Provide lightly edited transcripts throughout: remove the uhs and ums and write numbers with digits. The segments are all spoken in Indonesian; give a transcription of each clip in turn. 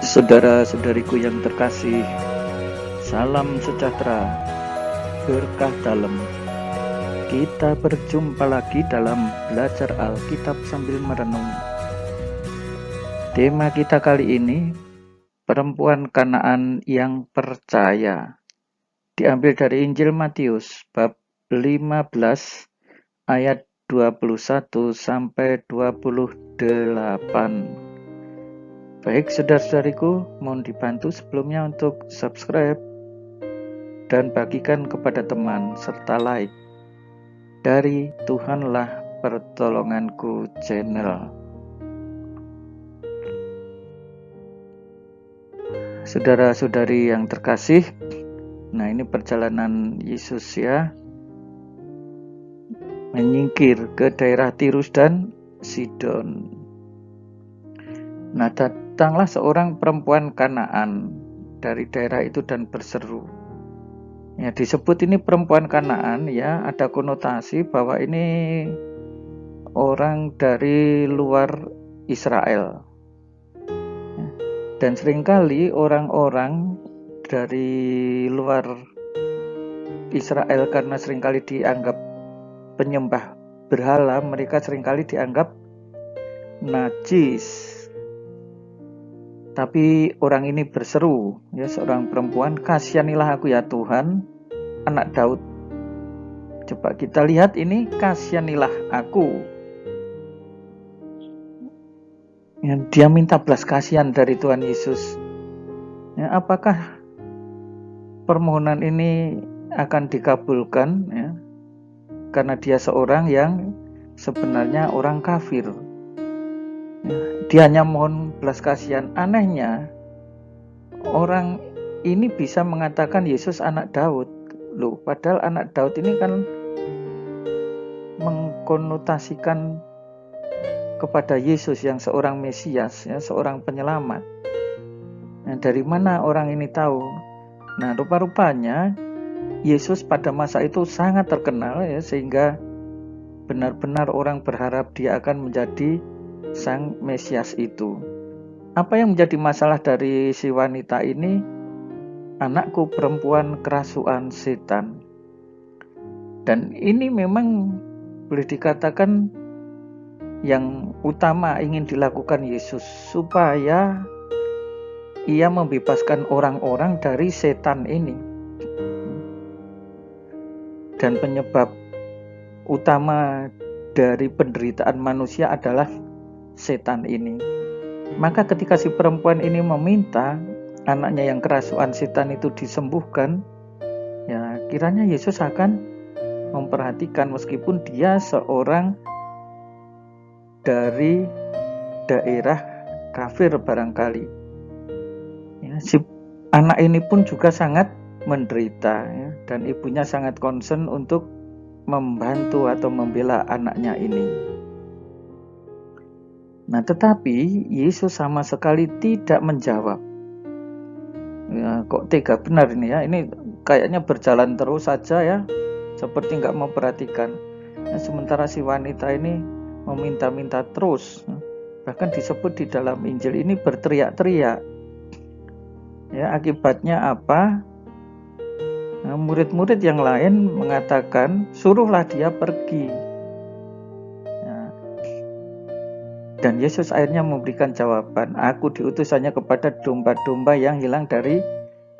Saudara-saudariku yang terkasih, salam sejahtera, berkah dalam. Kita berjumpa lagi dalam belajar Alkitab sambil merenung. Tema kita kali ini, perempuan Kanaan yang percaya. Diambil dari Injil Matius bab 15 ayat 21 sampai 28. Baik saudara-saudariku, mohon dibantu sebelumnya untuk subscribe dan bagikan kepada teman serta like dari Tuhanlah Pertolonganku channel. Saudara-saudari yang terkasih, nah ini perjalanan Yesus ya, menyingkir ke daerah Tirus dan Sidon. Nah, datanglah seorang perempuan Kanaan dari daerah itu dan berseru. Ya, disebut ini perempuan Kanaan ya, ada konotasi bahwa ini orang dari luar Israel. Ya, dan seringkali orang-orang dari luar Israel karena seringkali dianggap penyembah berhala, mereka seringkali dianggap najis. Tapi orang ini berseru, ya, seorang perempuan, kasihanilah aku ya Tuhan, anak Daud. Coba kita lihat ini, kasihanilah aku. Ya, dia minta belas kasihan dari Tuhan Yesus. Ya, apakah permohonan ini akan dikabulkan? Ya, karena dia seorang yang sebenarnya orang kafir. Ya, dia hanya mohon belas kasihan. Anehnya, orang ini bisa mengatakan Yesus anak Daud. Loh, padahal anak Daud ini kan mengkonotasikan kepada Yesus yang seorang Mesias, ya, seorang penyelamat. Nah, dari mana orang ini tahu? Nah, rupa-rupanya Yesus pada masa itu sangat terkenal ya, sehingga benar-benar orang berharap dia akan menjadi sang Mesias itu. Apa yang menjadi masalah dari si wanita ini? Anakku perempuan kerasukan setan. Dan ini memang boleh dikatakan yang utama ingin dilakukan Yesus, supaya ia membebaskan orang-orang dari setan ini. Dan penyebab utama dari penderitaan manusia adalah setan ini. Maka ketika si perempuan ini meminta anaknya yang kerasukan setan itu disembuhkan, ya kiranya Yesus akan memperhatikan meskipun dia seorang dari daerah kafir barangkali. Ya, si anak ini pun juga sangat menderita ya, dan ibunya sangat concern untuk membantu atau membela anaknya ini. Nah, tetapi Yesus sama sekali tidak menjawab. Ya, kok tega benar ini ya? Ini kayaknya berjalan terus saja ya, seperti nggak memperhatikan. Nah, sementara si wanita ini meminta-minta terus. Bahkan disebut di dalam Injil ini berteriak-teriak. Ya, akibatnya apa? Nah, murid-murid yang lain mengatakan, suruhlah dia pergi. Dan Yesus akhirnya memberikan jawaban, aku diutus hanya kepada domba-domba yang hilang dari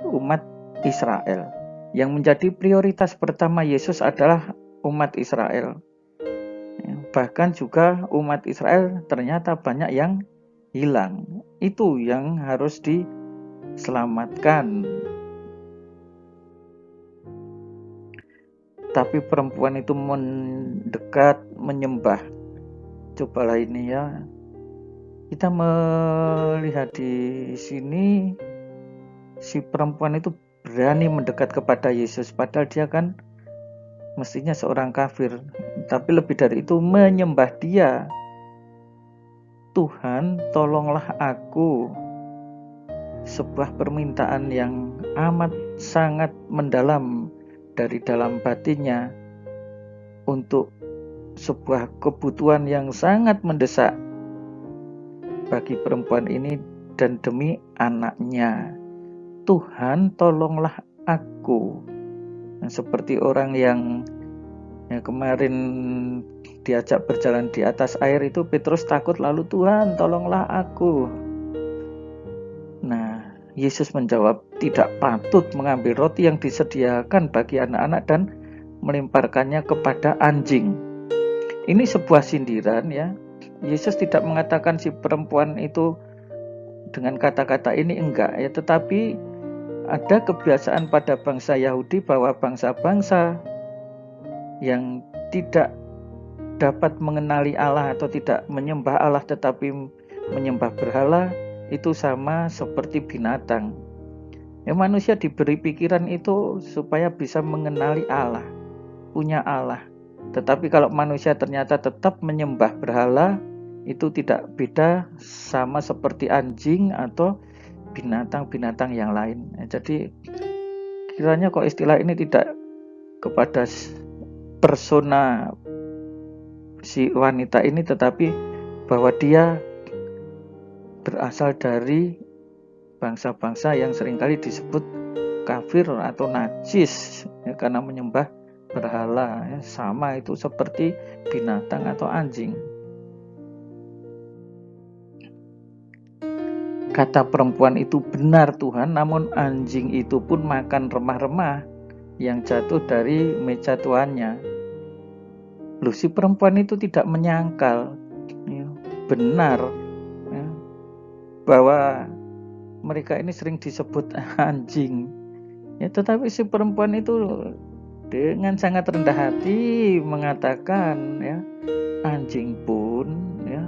umat Israel. Yang menjadi prioritas pertama Yesus adalah umat Israel. Bahkan juga umat Israel ternyata banyak yang hilang. Itu yang harus diselamatkan. Tapi perempuan itu mendekat, menyembah. Cobalah ini ya. Kita melihat di sini si perempuan itu berani mendekat kepada Yesus, padahal dia kan mestinya seorang kafir, tapi lebih dari itu menyembah dia. Tuhan, tolonglah aku. Sebuah permintaan yang amat sangat mendalam dari dalam batinnya untuk sebuah kebutuhan yang sangat mendesak bagi perempuan ini dan demi anaknya. Tuhan, tolonglah aku. Nah, seperti orang yang kemarin diajak berjalan di atas air itu, Petrus takut lalu, Tuhan, tolonglah aku. Nah, Yesus menjawab, tidak patut mengambil roti yang disediakan bagi anak-anak dan melemparkannya kepada anjing. Ini sebuah sindiran ya. Yesus tidak mengatakan si perempuan itu dengan kata-kata ini enggak ya, tetapi ada kebiasaan pada bangsa Yahudi bahwa bangsa-bangsa yang tidak dapat mengenali Allah atau tidak menyembah Allah tetapi menyembah berhala itu sama seperti binatang. Ya, manusia diberi pikiran itu supaya bisa mengenali Allah, punya Allah. Tetapi kalau manusia ternyata tetap menyembah berhala, itu tidak beda sama seperti anjing atau binatang-binatang yang lain. Jadi kiranya kok istilah ini tidak kepada persona si wanita ini, tetapi bahwa dia berasal dari bangsa-bangsa yang seringkali disebut kafir atau najis ya, karena menyembah berhala ya, sama itu seperti binatang atau anjing. Kata perempuan itu benar Tuhan, namun anjing itu pun makan remah-remah yang jatuh dari meja tuannya. Loh, si perempuan itu tidak menyangkal ya, benar ya, bahwa mereka ini sering disebut anjing ya, tetapi si perempuan itu dengan sangat rendah hati mengatakan ya, anjing pun ya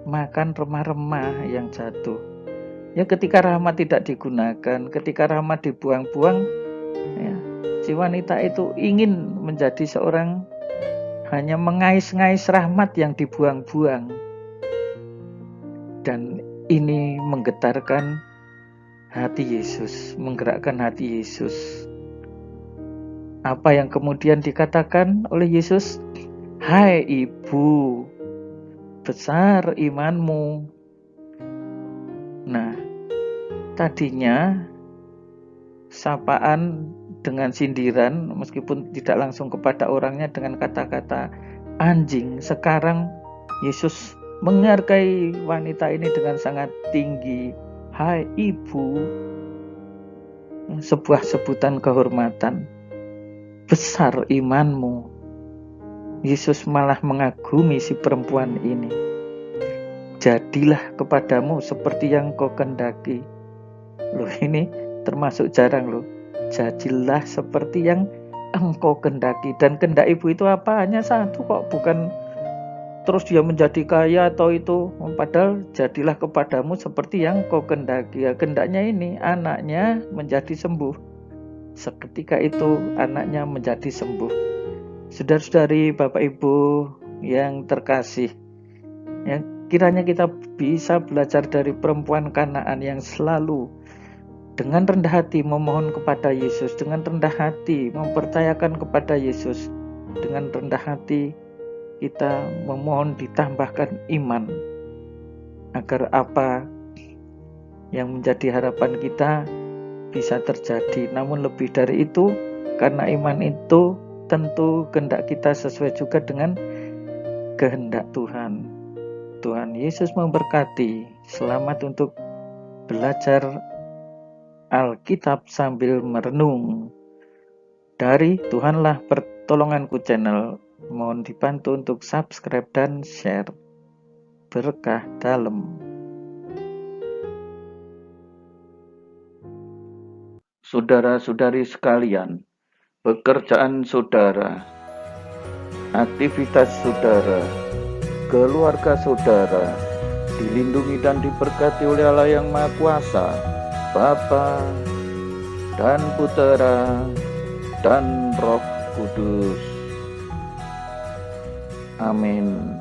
makan remah-remah yang jatuh. Ya, ketika rahmat tidak digunakan, ketika rahmat dibuang-buang, ya, si wanita itu ingin menjadi seorang hanya mengais-ngais rahmat yang dibuang-buang. Dan ini menggetarkan hati Yesus, menggerakkan hati Yesus. Apa yang kemudian dikatakan oleh Yesus? Hai ibu, besar imanmu. Nah, tadinya sapaan dengan sindiran, meskipun tidak langsung kepada orangnya dengan kata-kata anjing, sekarang Yesus menghargai wanita ini dengan sangat tinggi. Hai ibu, sebuah sebutan kehormatan. Besar imanmu. Yesus malah mengagumi si perempuan ini. Jadilah kepadamu seperti yang kau kehendaki. Loh, ini termasuk jarang loh. Jadilah seperti yang engkau kehendaki. Dan kehendak ibu itu apa? Hanya satu kok, bukan terus dia menjadi kaya atau itu. Padahal jadilah kepadamu seperti yang kau kehendaki. Ya, kehendaknya ini anaknya menjadi sembuh. Seketika itu anaknya menjadi sembuh. Saudara-saudari, Bapak Ibu yang terkasih, ya, kiranya kita bisa belajar dari perempuan Kanaan yang selalu dengan rendah hati memohon kepada Yesus, dengan rendah hati mempercayakan kepada Yesus, dengan rendah hati kita memohon ditambahkan iman, agar apa yang menjadi harapan kita bisa terjadi. Namun lebih dari itu, karena iman itu tentu kehendak kita sesuai juga dengan kehendak Tuhan. Tuhan Yesus memberkati. Selamat untuk belajar Alkitab sambil merenung. Dari Tuhanlah Pertolonganku channel. Mohon dibantu untuk subscribe dan share. Berkah dalam. Saudara-saudari sekalian, pekerjaan saudara, aktivitas saudara, keluarga saudara dilindungi dan diberkati oleh Allah yang Maha Kuasa, Bapa dan Putera dan Roh Kudus. Amin.